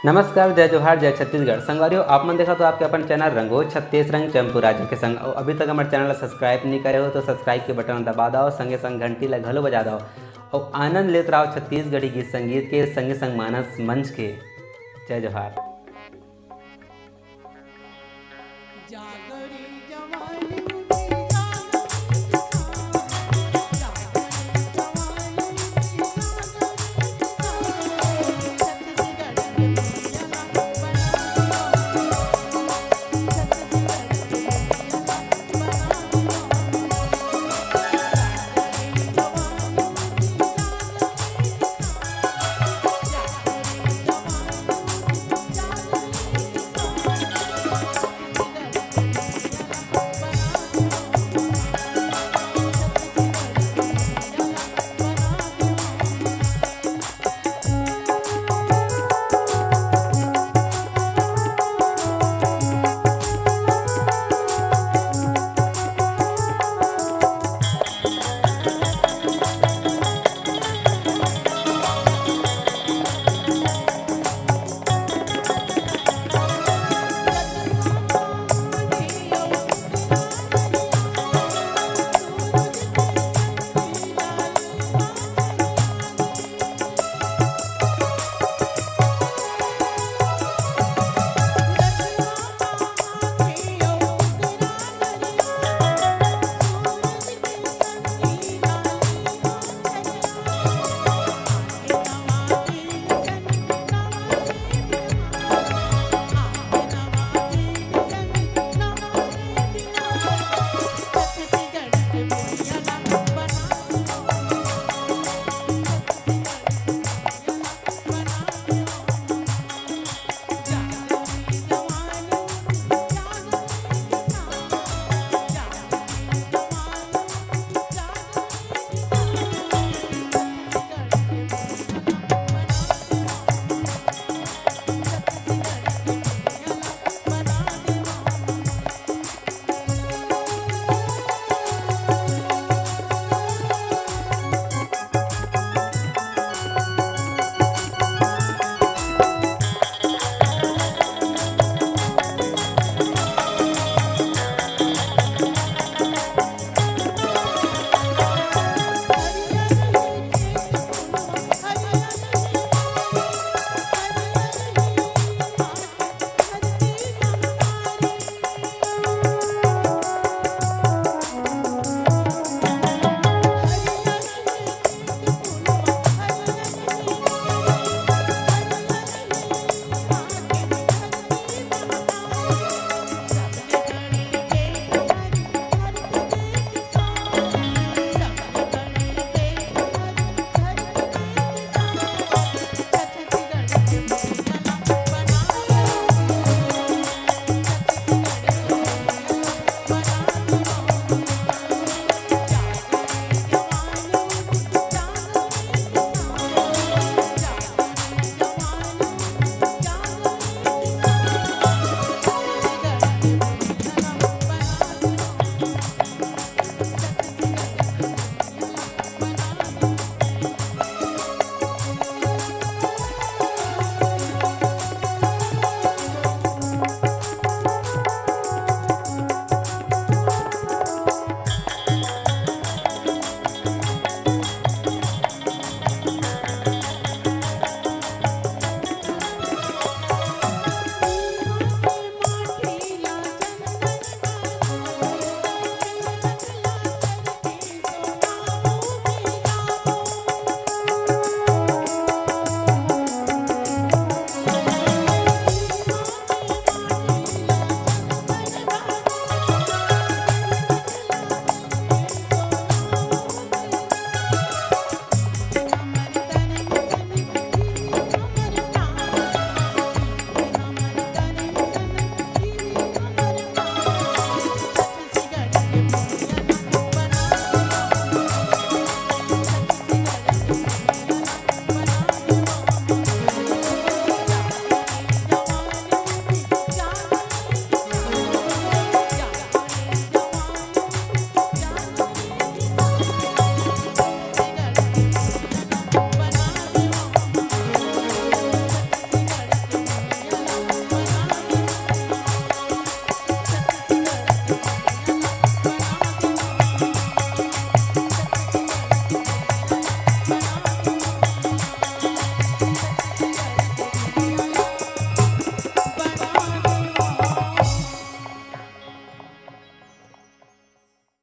नमस्कार, जय जोहार, जय छत्तीसगढ़। संगवारियों, आप मन देखा तो आपके अपन चैनल रंगो छत्तीस रंग चंपू राज्य के संग अभी तक हमारे चैनल सब्सक्राइब नहीं करे हो तो सब्सक्राइब के बटन दबा दो, संगे संग घंटी ला घलो बजा दो और आनंद लेते रहो छत्तीसगढ़ी गीत संगीत के संगे संग मानस मंच के। जय जोहार।